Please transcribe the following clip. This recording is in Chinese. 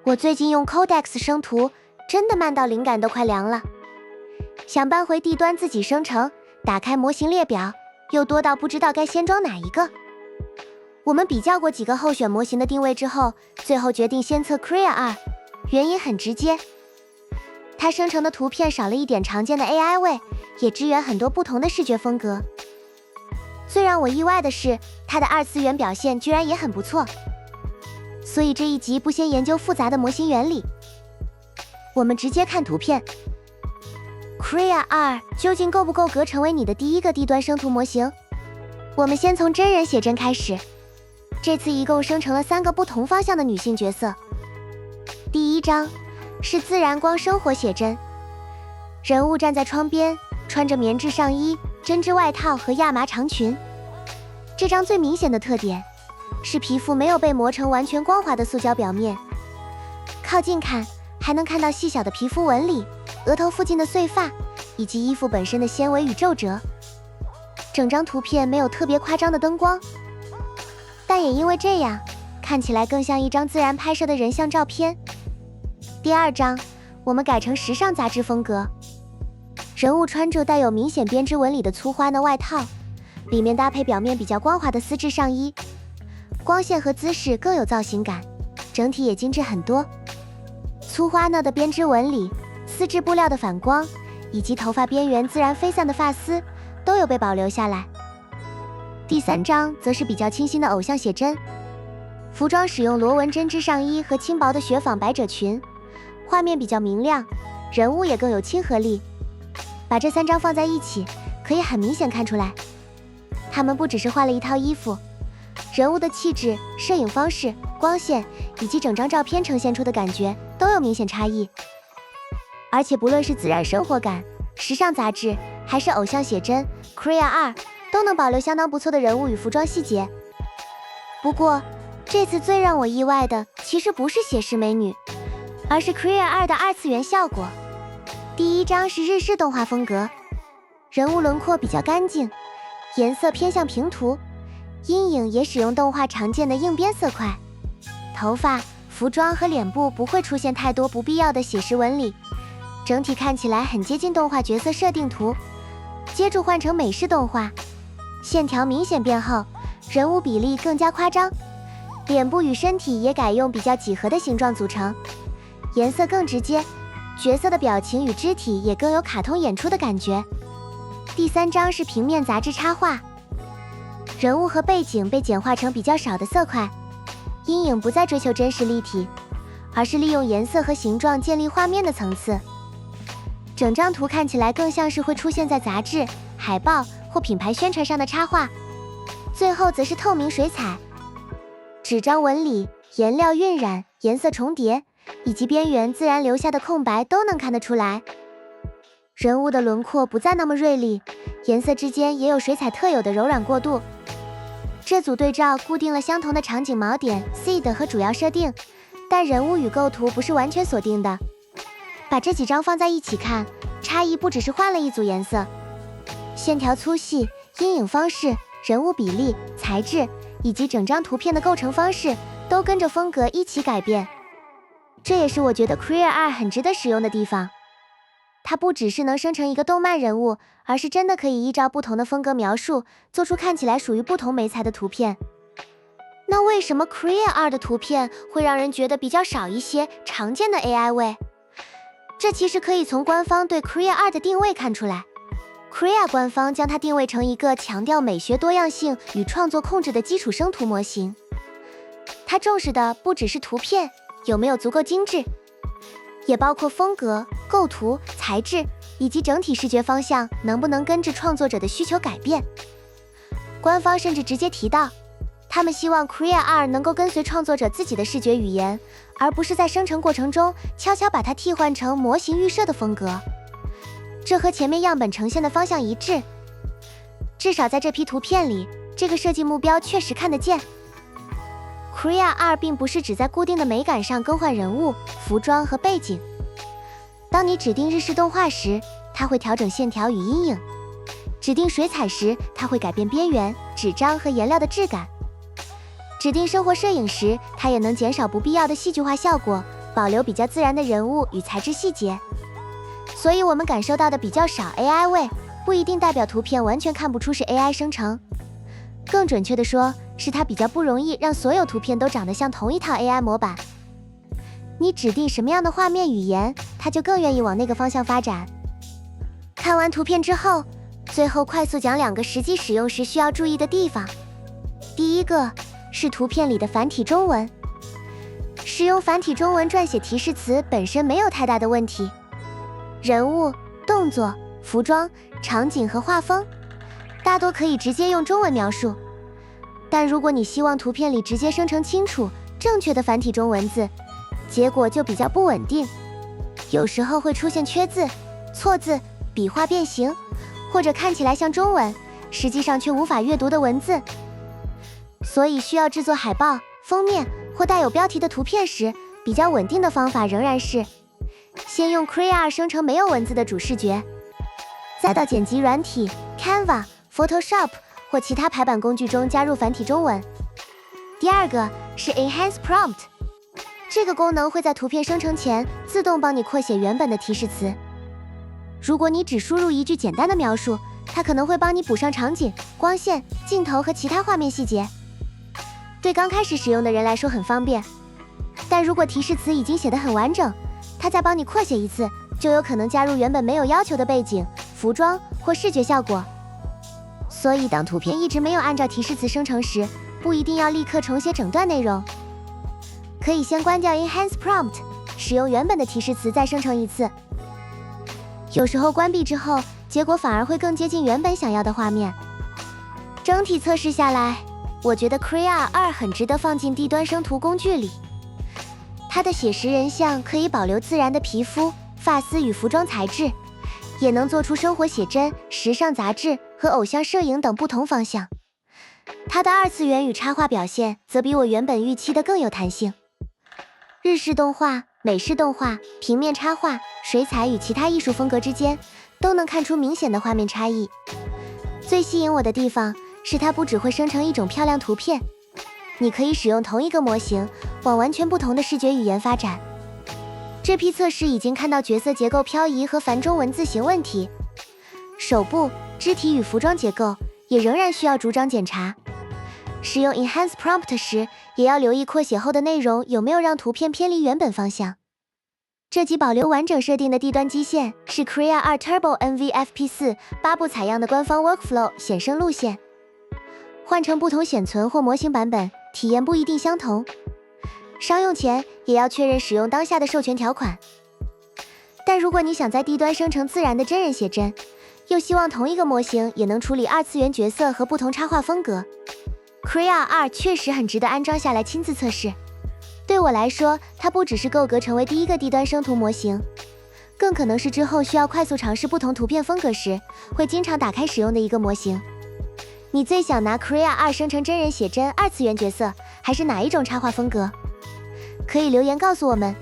我最近用 Codex 生图，真的慢到灵感都快凉了。想搬回地端自己生成，打开模型列表，又多到不知道该先装哪一个。我们比较过几个候选模型的定位之后，最后决定先测 Krea 2，原因很直接，它生成的图片少了一点常见的 AI 味，也支援很多不同的视觉风格。最让我意外的是，它的二次元表现居然也很不错。所以这一集不先研究复杂的模型原理，我们直接看图片。Krea 2究竟够不够格成为你的第一个地端生图模型？我们先从真人写真开始。这次一共生成了3个不同方向的女性角色。第一张是自然光生活写真，人物站在窗边，穿着棉质上衣、针织外套和亚麻长裙。这张最明显的特点是皮肤没有被磨成完全光滑的塑胶表面，靠近看还能看到细小的皮肤纹理、额头附近的碎发，以及衣服本身的纤维与皱褶。整张图片没有特别夸张的灯光，但也因为这样，看起来更像一张自然拍摄的人像照片。第二张，我们改成时尚杂志风格，人物穿着带有明显编织纹理的粗花呢外套，里面搭配表面比较光滑的丝质上衣，光线和姿势更有造型感，整体也精致很多。粗花呢的编织纹理、丝质布料的反光，以及头发边缘自然飞散的发丝，都有被保留下来。第三张则是比较清新的偶像写真，服装使用螺纹针织上衣和轻薄的雪纺百褶裙，画面比较明亮，人物也更有亲和力。把这3张放在一起，可以很明显看出来，他们不只是换了一套衣服，人物的气质、摄影方式、光线以及整张照片呈现出的感觉都有明显差异。而且不论是自然生活感、时尚杂志还是偶像写真， Krea 2都能保留相当不错的人物与服装细节。不过这次最让我意外的其实不是写实美女，而是 Krea 2的二次元效果。第一张是日式动画风格，人物轮廓比较干净，颜色偏向平涂，阴影也使用动画常见的硬边色块，头发、服装和脸部不会出现太多不必要的写实纹理，整体看起来很接近动画角色设定图。接着换成美式动画，线条明显变厚，人物比例更加夸张，脸部与身体也改用比较几何的形状组成，颜色更直接，角色的表情与肢体也更有卡通演出的感觉。第三张是平面杂志插画，人物和背景被简化成比较少的色块，阴影不再追求真实立体，而是利用颜色和形状建立画面的层次。整张图看起来更像是会出现在杂志、海报或品牌宣传上的插画。最后则是透明水彩，纸张纹理、颜料晕染、颜色重叠以及边缘自然留下的空白都能看得出来。人物的轮廓不再那么锐利，颜色之间也有水彩特有的柔软过渡。这组对照固定了相同的场景锚点 seed 和主要设定，但人物与构图不是完全锁定的。把这几张放在一起看，差异不只是换了一组颜色，线条粗细、阴影方式、人物比例、材质以及整张图片的构成方式都跟着风格一起改变。这也是我觉得 Krea 2很值得使用的地方，它不只是能生成一个动漫人物，而是真的可以依照不同的风格描述，做出看起来属于不同媒材的图片。那为什么 Krea 2的图片会让人觉得比较少一些常见的 AI 味？这其实可以从官方对 Krea 2的定位看出来。Krea 官方将它定位成一个强调美学多样性与创作控制的基础生图模型。它重视的不只是图片有没有足够精致，也包括风格、构图、材质以及整体视觉方向能不能跟着创作者的需求改变。官方甚至直接提到，他们希望 Krea 2能够跟随创作者自己的视觉语言，而不是在生成过程中悄悄把它替换成模型预设的风格。这和前面样本呈现的方向一致，至少在这批图片里，这个设计目标确实看得见。Krea 2并不是只在固定的美感上更换人物、服装和背景。当你指定日式动画时，它会调整线条与阴影；指定水彩时，它会改变边缘、纸张和颜料的质感；指定生活摄影时，它也能减少不必要的戏剧化效果，保留比较自然的人物与材质细节，所以我们感受到的比较少 AI 味，不一定代表图片完全看不出是 AI 生成。更准确的说，是它比较不容易让所有图片都长得像同一套 AI 模板。你指定什么样的画面语言，它就更愿意往那个方向发展。看完图片之后，最后快速讲2个实际使用时需要注意的地方。第一个是图片里的繁体中文。使用繁体中文撰写提示词本身没有太大的问题，人物、动作、服装、场景和画风大多可以直接用中文描述。但如果你希望图片里直接生成清楚、正确的繁体中文字，结果就比较不稳定，有时候会出现缺字、错字、笔画变形，或者看起来像中文，实际上却无法阅读的文字。所以需要制作海报、封面或带有标题的图片时，比较稳定的方法仍然是先用 Crea 生成没有文字的主视觉，再到剪辑软体 Canva、Photoshop 或其他排版工具中加入繁体中文。第二个是 Enhance Prompt， 这个功能会在图片生成前自动帮你扩写原本的提示词。如果你只输入一句简单的描述，它可能会帮你补上场景、光线、镜头和其他画面细节。对刚开始使用的人来说很方便，但如果提示词已经写得很完整，它再帮你扩写一次，就有可能加入原本没有要求的背景、服装或视觉效果。所以当图片一直没有按照提示词生成时，不一定要立刻重写整段内容，可以先关掉 Enhance Prompt， 使用原本的提示词再生成一次。有时候关闭之后，结果反而会更接近原本想要的画面。整体测试下来，我觉得 Crea 2很值得放进低端生图工具里。它的写实人像可以保留自然的皮肤、发丝与服装材质，也能做出生活写真、时尚杂志和偶像摄影等不同方向。它的2次元与插画表现则比我原本预期的更有弹性。日式动画、美式动画、平面插画、水彩与其他艺术风格之间都能看出明显的画面差异。最吸引我的地方是它不只会生成一种漂亮图片，你可以使用同一个模型往完全不同的视觉语言发展。这批测试已经看到角色结构漂移和繁中文字形问题，手部、肢体与服装结构也仍然需要逐章检查。使用 Enhance Prompt 时，也要留意扩写后的内容有没有让图片偏离原本方向。这集保留完整设定的地端基线是 Crea 2 Turbo NVFP4 8步采样的官方 Workflow 显生路线。换成不同显存或模型版本，体验不一定相同。商用前也要确认使用当下的授权条款。但如果你想在低端生成自然的真人写真，又希望同一个模型也能处理2次元角色和不同插画风格， Crea 2确实很值得安装下来亲自测试。对我来说，它不只是够格成为第一个低端生图模型，更可能是之后需要快速尝试不同图片风格时，会经常打开使用的一个模型。你最想拿 Crea 2生成真人写真2次元角色，还是哪一种插画风格？可以留言告诉我们。